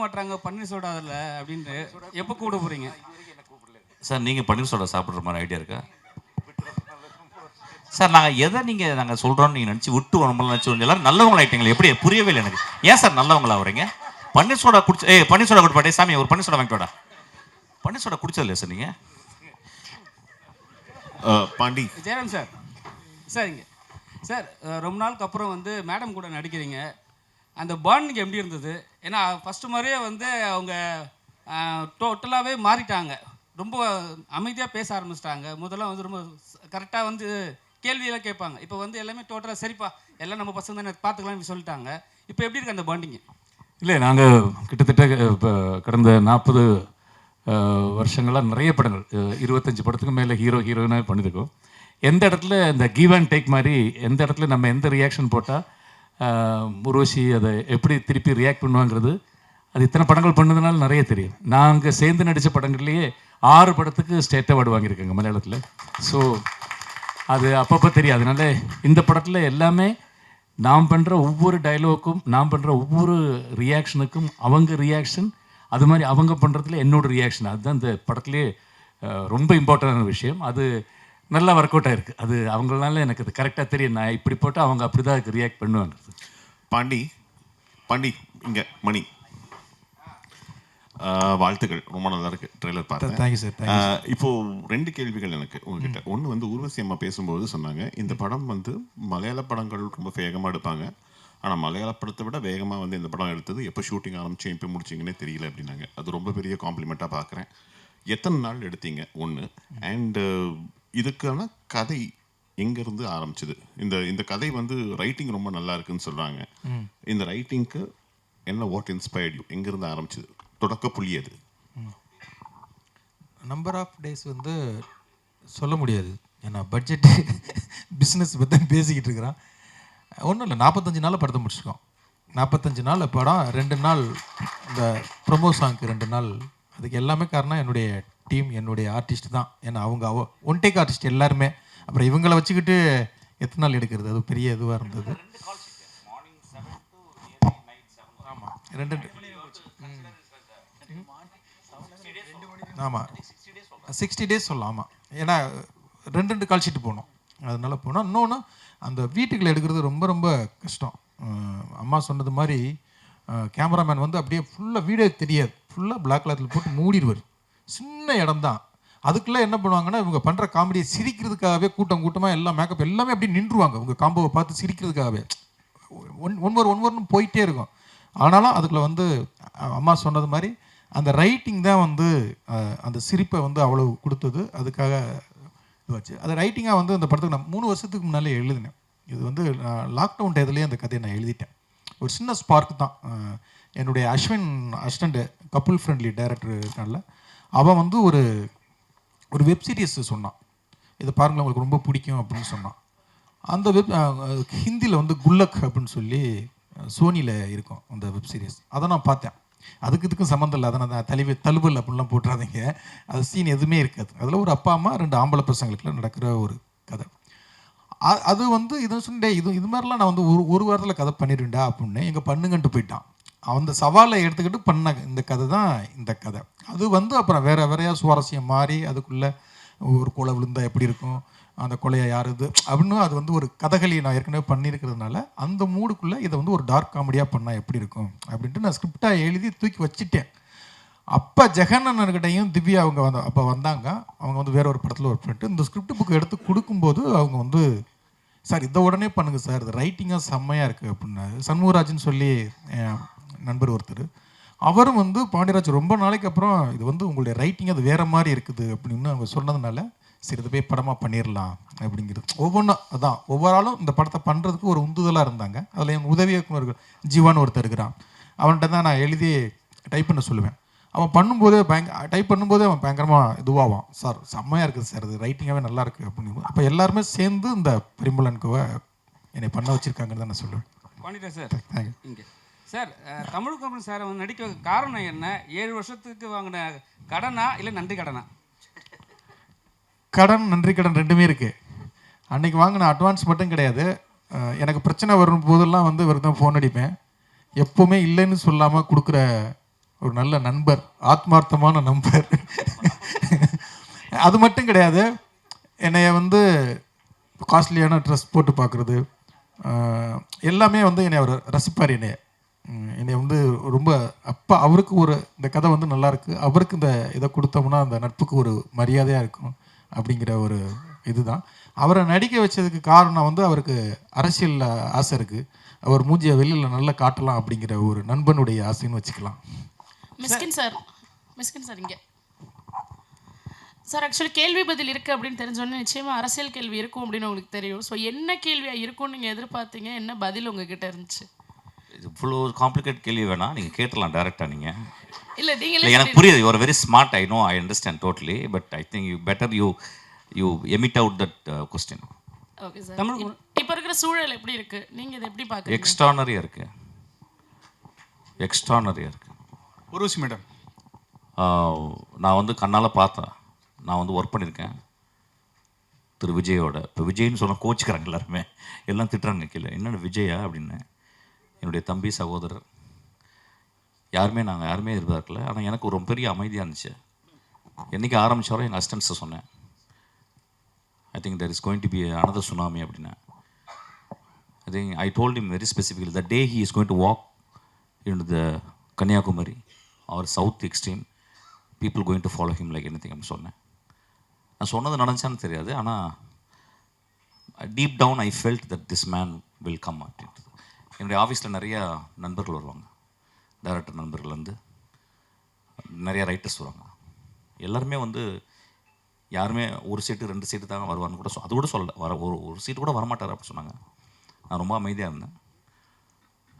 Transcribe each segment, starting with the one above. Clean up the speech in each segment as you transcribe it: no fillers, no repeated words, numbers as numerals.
மாட்டாங்க பன்னீர் சோடா அதில் அப்படின்ட்டு எப்போ கூட போகிறீங்க சார்? நீங்கள் பன்னீர் சோடா சாப்பிட்ற மாதிரி ஐடியா இருக்கா சார்? நாங்கள் சொல்கிறோன்னு நீங்கள் நினச்சி விட்டு நம்மள நினச்சி எல்லாரும் நல்லவங்களா ஆகிட்டீங்களா? எப்படி புரியவே இல்லை எனக்கு. ஏன் சார் நல்லவங்களா வரீங்க? பன்னீர் சோடா பன்னீர் சோடா கொடுப்பாட்டே சாமி, ஒரு பன்னீர் சோடா வாங்கிட்டோடா. பன்னீர் சோடா குடிச்சது இல்லையா சார் நீங்கள்? பாண்டி ஜெயராம் சார், சார் இங்கே சார், ரொம்ப நாளுக்கு அப்புறம் வந்து மேடம் கூட நடிக்கிறீங்க. அந்த பாண்டிங் எப்படி இருந்தது? ஏன்னா ஃபஸ்ட்டு மாதிரியே வந்து அவங்க டோட்டலாகவே மாறிட்டாங்க. ரொம்ப அமைதியாக பேச ஆரம்பிச்சிட்டாங்க. முதல்ல வந்து ரொம்ப கரெக்டாக வந்து கேள்வியெல்லாம் கேட்பாங்க. இப்போ வந்து எல்லாமே டோட்டலாக சரிப்பா எல்லாம் நம்ம பசங்க தானே பார்த்துக்கலாம்னு சொல்லிட்டாங்க. இப்போ எப்படி இருக்குது அந்த பாண்டிங்கு? இல்லை, நாங்கள் கிட்டத்தட்ட இப்போ கடந்த 40 வருஷங்களாக நிறைய படங்கள் 25 படத்துக்கு மேலே ஹீரோயினாக பண்ணியிருக்கோம். எந்த இடத்துல இந்த கிவ் அண்ட் டேக் மாதிரி எந்த இடத்துல நம்ம எந்த ரியாக்ஷன் போட்டால் உருவசி அதை எப்படி திருப்பி ரியாக்ட் பண்ணுவாங்கிறது அது இத்தனை படங்கள் பண்ணதுனால நிறைய தெரியும். நாங்கள் சேர்ந்து நடித்த படங்கள்லேயே 6 படத்துக்கு ஸ்டேட் அவார்டு வாங்கியிருக்கேங்க மலையாளத்தில். ஸோ அது அப்பப்போ தெரியும். அதனால இந்த படத்தில் எல்லாமே நாம் பண்ணுற ஒவ்வொரு டைலாக்கும், நாம் பண்ணுற ஒவ்வொரு ரியாக்ஷனுக்கும் அவங்க ரியாக்ஷன், அது மாதிரி அவங்க பண்ணுறதுல என்னோட ரியாக்ஷன், அதுதான் இந்த படத்துலேயே ரொம்ப இம்பார்ட்டண்டான விஷயம். அது நல்லா ஒர்க் அவுட் ஆகிருக்கு. அது அவங்களால எனக்கு அது கரெக்டாக தெரியும். நான் இப்படி போட்டால் அவங்க அப்படி தான் அதுக்கு ரியாக்ட் பண்ணுவாங்க. பாண்டி இங்கே மணி, வாழ்த்துக்கள், ரொம்ப நல்லா இருக்கு ட்ரெய்லர் பார்த்தேன். Thank you sir. இப்போது 2 கேள்விகள் எனக்கு உங்ககிட்ட. ஒன்று வந்து ஊர்வசி அம்மா பேசும்போது சொன்னாங்க, இந்த படம் வந்து மலையாள படங்கள் ரொம்ப வேகமாக எடுப்பாங்க, ஆனால் மலையாள படத்தை விட வேகமாக வந்து இந்த படம் எடுத்தது எப்போ ஷூட்டிங் ஆரம்பிச்சு எப்போ முடிச்சிங்கன்னே தெரியல அப்படின்னாங்க. அது ரொம்ப பெரிய காம்ப்ளிமெண்ட்டாக பார்க்குறேன். எத்தனை நாள் எடுத்தீங்க ஒன்று? அண்டு இதுக்கான கதை எங்கேருந்து ஆரம்பிச்சுது? இந்த கதை வந்து ரைட்டிங் ரொம்ப நல்லா இருக்குன்னு சொல்கிறாங்க. இந்த ரைட்டிங்க்கு என்ன வாட் இன்ஸ்பயர்ட் யூ? எங்கேருந்து ஆரம்பிச்சுது? தொடக்க புள்ளி அது? நம்பர் ஆஃப் டேஸ் வந்து சொல்ல முடியாது, ஏன்னா பட்ஜெட்டு பிஸ்னஸ் பற்றி பேசிக்கிட்டு இருக்கிறான். ஒன்றும் இல்லை, 45 நாளில் படத்தை முடிச்சிருக்கோம். 45 நாள் படம், 2 நாள் இந்த ப்ரொமோ சாங்க்கு 2 நாள். அதுக்கு எல்லாமே காரணம் என்னுடைய டீம், என்னுடைய ஆர்டிஸ்ட் தான். ஏன்னா அவங்க ஒன் டேக் ஆர்டிஸ்ட் எல்லாருமே. அப்புறம் இவங்களை வச்சுக்கிட்டு எத்தனை நாள் எடுக்கிறது, அது பெரிய இதுவாக இருந்தது. ஆமாம், 2 ஆமாம் 60 டேஸ் சொல்லலாம். ஆமாம், ஏன்னா 2 கால் ஷீட்டு போகணும், அதனால போனோம். இன்னொன்று, அந்த வீட்டுக்குள்ளே எடுக்கிறது ரொம்ப ரொம்ப கஷ்டம். அம்மா சொன்னது மாதிரி கேமராமேன் வந்து அப்படியே ஃபுல்லாக வீடியோ தெரியாது, ஃபுல்லாக பிளாக் கிளாத்தில் போட்டு மூடிடுவார். சின்ன இடம் தான். அதுக்குள்ளே என்ன பண்ணுவாங்கன்னா, இவங்க பண்ணுற காமெடியை சிரிக்கிறதுக்காகவே கூட்டமாக எல்லாம் மேக்கப் எல்லாமே அப்படியே நின்றுவாங்க. இவங்க காம்போவை பார்த்து சிரிக்கிறதுக்காகவே ஒன்வர்னு போயிட்டே இருக்கும். ஆனாலும் அதுக்குள்ளே வந்து அம்மா சொன்னது மாதிரி அந்த ரைட்டிங் தான் வந்து அந்த சிரிப்பை வந்து அவ்வளோ கொடுத்தது. அதுக்காக இதுவாச்சு. அது ரைட்டிங்காக வந்து அந்த படத்துக்கு நான் 3 வருஷத்துக்கு முன்னாலே எழுதினேன். இது வந்து லாக்டவுன் டயத்துலேயே அந்த கதையை நான் எழுதிட்டேன். ஒரு சின்ன ஸ்பார்க் தான். என்னுடைய Ashwin assistant, couple friendly director இருக்கான்ல, அவன் வந்து ஒரு வெப் சீரிஸ் சொன்னான், இதை பாருங்களேன் உங்களுக்கு ரொம்ப பிடிக்கும் அப்படின்னு சொன்னான். அந்த ஹிந்தியில் வந்து குல்லக் அப்படின்னு சொல்லி சோனியில் இருக்கும் அந்த வெப் சீரிஸ். அதை நான் பார்த்தேன். இதுக்கும் சம்மந்தம் இல்லை, அதை நான் தழுவல் அப்படின்லாம் போட்டுறாதீங்க, அது சீன் எதுவுமே இருக்காது. அதில் ஒரு அப்பா அம்மா 2 ஆம்பளை பசங்களுக்குலாம் நடக்கிற ஒரு கதை. அது வந்து இது சொன்னேன், இது மாதிரிலாம் நான் வந்து ஒரு வாரத்தில் கதை பண்ணிடுவேன்டா அப்படின்னு எங்கள் பண்ணுங்கன்ட்டு போயிட்டான். அந்த சவாலை எடுத்துக்கிட்டு பண்ண இந்த கதை தான் இந்த கதை. அது வந்து அப்புறம் வேறையாக சுவாரஸ்யம் மாறி அதுக்குள்ளே ஒரு கொலை விழுந்தால் எப்படி இருக்கும், அந்த கொலையை யார் இது அப்படின்னு அது வந்து ஒரு கதகளி நான் ஏற்கனவே பண்ணியிருக்கிறதுனால அந்த மூடுக்குள்ளே இதை வந்து ஒரு டார்க் காமெடியாக பண்ணால் எப்படி இருக்கும் அப்படின்ட்டு நான் ஸ்கிரிப்டாக எழுதி தூக்கி வச்சுட்டேன். அப்போ ஜெகண்ணன்கிட்டையும் திவ்யா அவங்க அப்போ வந்தாங்க. அவங்க வந்து வேற ஒரு படத்தில் ஒர்க் பண்ணிட்டு இந்த ஸ்கிரிப்ட் புக்கு எடுத்து கொடுக்கும்போது அவங்க வந்து, சார் இதை உடனே பண்ணுங்கள் சார், இது ரைட்டிங்காக செம்மையாக இருக்குது அப்படின்னாரு. சண்முகராஜ்னு சொல்லி நண்பர் ஒருத்தர், அவரும் வந்து பாண்டியராஜ் ரொம்ப நாளைக்கு அப்புறம் இது வந்து உங்களுடைய ரைட்டிங் அது வேறு மாதிரி இருக்குது அப்படின்னு அவங்க சொன்னதுனால சரி இதை போய் படமாக பண்ணிடலாம் அப்படிங்கிறது. ஒவ்வொன்றும் அதான் ஒவ்வொரு ஆளும் இந்த படத்தை பண்ணுறதுக்கு ஒரு உந்துதலாக இருந்தாங்க. அதில் என் உதவி இயக்குனர்கள் ஜீவான்னு ஒருத்தர் இருக்கிறான். அவன்கிட்ட தான் நான் எழுதி டைப் பண்ண சொல்லுவேன். அவன் பண்ணும்போதே டைப் பண்ணும்போதே அவன் பயங்கரமாக இதுவாகும், சார் செம்மையாக இருக்குது சார், இது ரைட்டிங்காகவே நல்லா இருக்குது அப்படின்னு. அப்போ எல்லாருமே சேர்ந்து இந்த பரிமளன்கோவை என்னை பண்ண வச்சுருக்காங்கன்னு தான் நான் சொல்லுவேன். பண்ணிட்டேன் சார். இங்கே சார், தமிழ் கமல் சாரை வந்து நடிக்க காரணம் என்ன? 7 வருஷத்துக்கு வாங்கின கடனா இல்லை நன்றி கடனா? கடன் நன்றி கடன் ரெண்டுமே இருக்குது. அன்றைக்கி வாங்கின அட்வான்ஸ் மட்டும் கிடையாது. எனக்கு பிரச்சனை வரும் போதெல்லாம் வந்து இவருக்கு தான் ஃபோன் அடிப்பேன். எப்போவுமே இல்லைன்னு சொல்லாமல் கொடுக்குற ஒரு நல்ல நண்பர், ஆத்மார்த்தமான நண்பர். அது மட்டும் கிடையாது, என்னைய வந்து காஸ்ட்லியான ட்ரெஸ் போட்டு பார்க்குறது எல்லாமே வந்து என்னை அவர் ரசிப்பார். என்னை வந்து ரொம்ப அப்பா அவருக்கு ஒரு இந்த கதை வந்து நல்லாயிருக்கு, அவருக்கு இந்த இதை கொடுத்தோம்னா அந்த நட்புக்கு ஒரு மரியாதையாக இருக்கும் அப்படிங்கிற ஒரு இதுதான். அவரை நடிக்க வச்சதுக்கு காரணம் வந்து அவருக்கு அரசியலில் ஆசை இருக்குது, அவர் மூஞ்சியை வெளியில் நல்லா காட்டலாம் அப்படிங்கிற ஒரு நண்பனுடைய ஆசைன்னு வச்சுக்கலாம். மிஸ்கின் சார் இங்கே சார் ஆக்சுவலி கேள்வி பதில் இருக்குது அப்படின்னு தெரிஞ்சோன்னே நிச்சயமாக அரசியல் கேள்வி இருக்கும் அப்படின்னு உங்களுக்கு தெரியும். ஸோ என்ன கேள்வியாக இருக்கும்னு நீங்கள் எதிர்பார்த்தீங்க, என்ன பதில் உங்ககிட்ட இருந்துச்சு? இவ்வளோ காம்ப்ளிகேட் கேள்வி வேணாம், நீங்கள் கேட்டலாம் டேரெக்டாக. நீங்கள் இல்லை இல்லை, நீங்களே எனக்கு புரியுது, you are very smart, I know, I understand totally, but I think you better you emit out that question. Okay sir. இப்போ இருக்கிற சூழல் எப்படி இருக்குது, நீங்கள் இதை எப்படி பார்க்குறீங்க? எக்ஸ்ட்ரானரியாக இருக்குது. உருவசி மேடம், நான் வந்து கண்ணால் பார்த்தேன், நான் வந்து ஒர்க் பண்ணியிருக்கேன் திரு விஜயோட. இப்போ விஜய்னு சொன்னால் கோச்சிக்கிறாங்க எல்லாருமே, எல்லாம் திட்டுறாங்க கீழே, என்னென்ன விஜயா அப்படின்னு. என்னுடைய தம்பி சகோதரர் நாங்கள் யாருமே எதிர்பார்க்கல. ஆனால் எனக்கு ஒரு பெரிய அமைதியாக இருந்துச்சு. என்றைக்கு ஆரம்பித்தாரோ எங்கள் அசிஸ்டன்ஸை சொன்னேன், I think there is going to be another tsunami அப்படின்னு. I think I told him very specifically the day he is going to walk in the Kanyakumari or south extreme, people going to follow him like anything அப்படின்னு சொன்னேன். நான் சொன்னது நடந்துச்சான்னு தெரியாது, ஆனால் deep down I felt that this man will come அப்படின்றது. என்னுடைய ஆஃபீஸில் நிறையா நண்பர்கள் வருவாங்க, டைரக்டர் நண்பர்கள் வந்து நிறையா ரைட்டர்ஸ் வருவாங்க. எல்லாருமே வந்து யாருமே ஒரு சீட்டு 2 சீட்டு தாங்க வருவான்னு கூட அது கூட சொல்லலை, ஒரு சீட்டு கூட வரமாட்டார் அப்படின்னு சொன்னாங்க. நான் ரொம்ப அமைதியாக இருந்தேன்.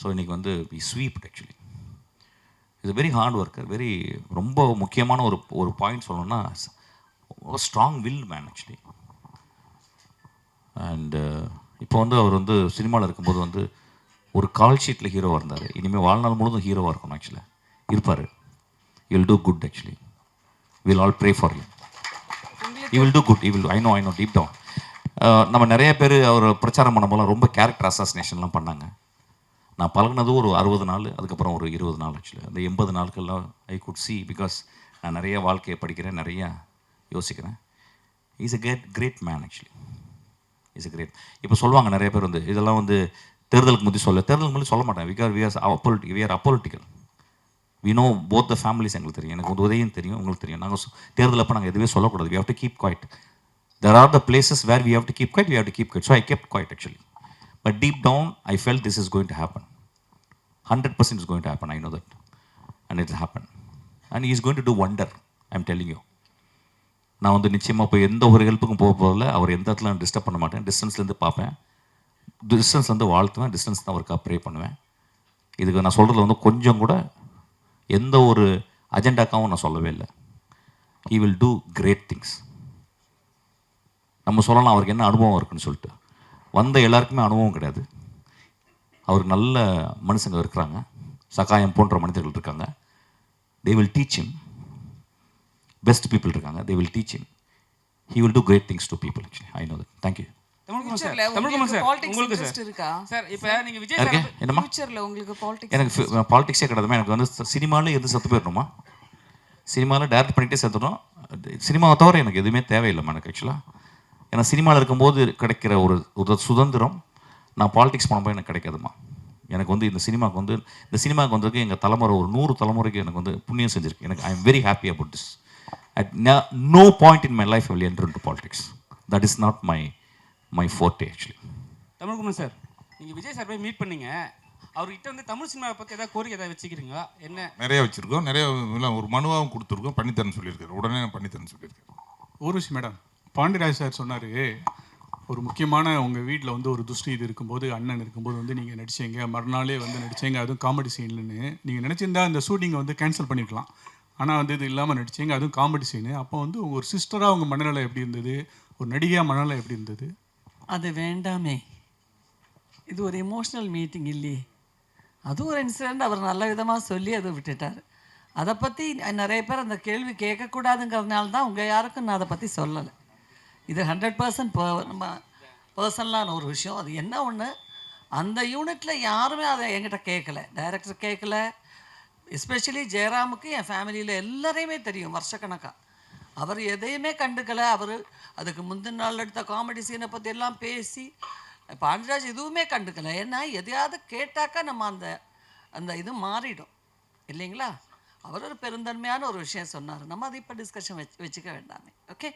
ஸோ இன்றைக்கி வந்து வி ஸ்வீப் ஆக்சுவலி இது வெரி ஹார்ட் ஒர்க்கர், ரொம்ப முக்கியமான ஒரு பாயிண்ட் சொல்லணும்னா strong will man actually. And இப்போ வந்து அவர் வந்து சினிமாவில் இருக்கும்போது வந்து ஒரு கால் ஷீட்டில் ஹீரோவாக இருந்தார். இனிமேல் வாழ்நாள் முழுதும் ஹீரோவாக இருக்கணும் ஆக்சுவலாக இருப்பார். You will do good actually, will all pray for you, you will do good, you will, I know deep down. நம்ம நிறைய பேர் அவர் பிரச்சாரம் பண்ண போலாம் ரொம்ப கேரக்டர் அசாசினேஷன்லாம் பண்ணாங்க. நான் பழகினது ஒரு 60 நாள், அதுக்கப்புறம் ஒரு 20 நாள் ஆக்சுவலி. அந்த 80 நாட்கள்லாம் ஐ குட் சி, பிகாஸ் நான் நிறைய வாழ்க்கையை படிக்கிறேன், நிறையா யோசிக்கிறேன். Is a great man actually, is a great. இப்போ சொல்லுவாங்க நிறைய பேர் வந்து இதெல்லாம் வந்து தேர்தலுக்கு முந்தி தேர்தலுக்கு முந்தி சொல்ல மாட்டேன், because we are apolitical. We know both the families. எங்களுக்கு தெரியும், எனக்கு உதயம் தெரியும், உங்களுக்கு தெரியும். நாங்கள் தேர்தல் அப்போ நாங்கள் எதுவுமே சொல்லக்கூடாது. We have to keep quiet. There are the places where we have to keep quiet, we have to keep quiet. So I kept quiet actually. But deep down, I felt this is going to happen. 100% is going to happen. I know that. And it will happen. And he is going to do wonder. I am telling you. நான் வந்து நிச்சயமாக போய் எந்த ஒரு ஹெல்ப்புக்கும் போகிறதில்ல. அவர் எந்த இடத்துல நான் டிஸ்டர்ப் பண்ண மாட்டேன். டிஸ்டன்ஸ்லேருந்து பார்ப்பேன், டிஸ்டன்ஸ்லேருந்து வாழ்த்துவேன், டிஸ்டன்ஸ் தான் அவருக்கு ப்ரே பண்ணுவேன். இதுக்கு நான் சொல்கிறதுல வந்து கொஞ்சம் கூட எந்த ஒரு அஜெண்டாக்காவும் நான் சொல்லவே இல்லை. He will do great things. நம்ம சொல்லலாம் அவருக்கு என்ன அனுபவம் இருக்குன்னு சொல்லிட்டு. வந்த எல்லாருக்குமே அனுபவம் கிடையாது. அவருக்கு நல்ல மனுஷங்க இருக்கிறாங்க, சகாயம் போன்ற மனிதர்கள் இருக்காங்க. They will teach him. Best people இருக்காங்க, they will teach him. He will do great things to people actually. I know that. Thank you. Tamilkumar sir உங்களுக்கு சார் இருக்கா சார் இப்போ நீங்கள் விஜய் சார் என்னம்மா ஃபியூச்சர்ல உங்களுக்கு பாலிடிக்ஸ்? எனக்கு பாலிடிக்ஸே கிடையாதுமா. எனக்கு வந்து சினிமாவில் எது செத்து போயிடணுமா, சினிமாவில் டேரக்ட் பண்ணிகிட்டே செத்துடும். சினிமாவை தவிர எனக்கு எதுவுமே தேவையில்லைம்மா எனக்கு ஆக்சுவலாக. ஏன்னா சினிமாவில் இருக்கும்போது கிடைக்கிற ஒரு சுதந்திரம் நான் பாலிடிக்ஸ் பண்ணும்போது எனக்கு கிடைக்காதுமா. எனக்கு வந்து இந்த சினிமாவுக்கு வந்ததுக்கு எங்கள் தலைமுறை ஒரு 100 தலைமுறைக்கு எனக்கு வந்து புண்ணியம் செஞ்சுருக்கு. எனக்கு I am very happy about this. At no point in my life I will enter into politics. That is not my forte actually. Tamilkumar sir, நீங்கள் விஜய் சார் போய் மீட் பண்ணீங்க, அவர்கிட்ட வந்து தமிழ் சினிமாவை பற்றி ஏதாவது கோரிக்கை ஏதாவது வச்சுக்கிறீங்களா? என்ன? நிறைய வச்சுருக்கோம், நிறைய ஒரு மனுவாகவும் கொடுத்துருக்கோம், பண்ணித்தரேன்னு சொல்லியிருக்காரு. உடனே நான் பண்ணித்தரேன்னு சொல்லியிருக்கேன். ஊர்வசி மேடம், பாண்டியராஜ் சார் சொன்னார், ஒரு முக்கியமான உங்கள் வீட்டில் வந்து ஒரு துஷ்டி இது இருக்கும்போது, அண்ணன் இருக்கும்போது வந்து நீங்கள் நடிச்சீங்க, மறுநாளே வந்து நடிச்சீங்க, அதுவும் காமெடி சீன்லுன்னு. நீங்கள் நினச்சிருந்தா இந்த ஷூட்டிங்கை வந்து கேன்சல் பண்ணியிருக்கலாம். ஆனால் வந்து இது இல்லாமல் நடிச்சீங்க, அதுவும் காமெடி சீனு. அப்போ வந்து உங்கள் ஒரு சிஸ்டராக உங்கள் மனநிலை எப்படி இருந்தது, ஒரு நடிகையாக மனநிலை எப்படி இருந்தது? அது வேண்டாமே, இது ஒரு எமோஷ்னல் மீட்டிங் இல்லையே. அதுவும் ஒரு இன்சிடெண்ட் அவர் நல்ல விதமாக சொல்லி அதை விட்டுட்டார். அதை பற்றி நிறைய பேர் அந்த கேள்வி கேட்கக்கூடாதுங்கிறதுனால தான் உங்கள் யாருக்கும் நான் அதை பற்றி சொல்லலை. இது 100% நம்ம பர்சனலான ஒரு விஷயம். அது என்ன ஒன்று, அந்த யூனிட்டில் யாருமே அதை என்கிட்ட கேட்கல, டைரக்டர் கேட்கல, எஸ்பெஷலி ஜெயராமுக்கு என் ஃபேமிலியில் எல்லாரையுமே தெரியும் வருஷக்கணக்காக. அவர் எதையுமே கண்டுக்கலை. அவர் அதுக்கு முந்தின நாள் எடுத்த காமெடி சீனை பற்றி எல்லாம் பேசி பாண்டியராஜ் எதுவுமே கண்டுக்கலை. ஏன்னா எதையாவது கேட்டாக்கா நம்ம அந்த அந்த இது மாறிடும் இல்லைங்களா? அவர் ஒரு பெருந்தன்மையான ஒரு விஷயம் சொன்னார். நம்ம அதை இப்போ டிஸ்கஷன் வச்சுக்க வேண்டாமே. ஓகே.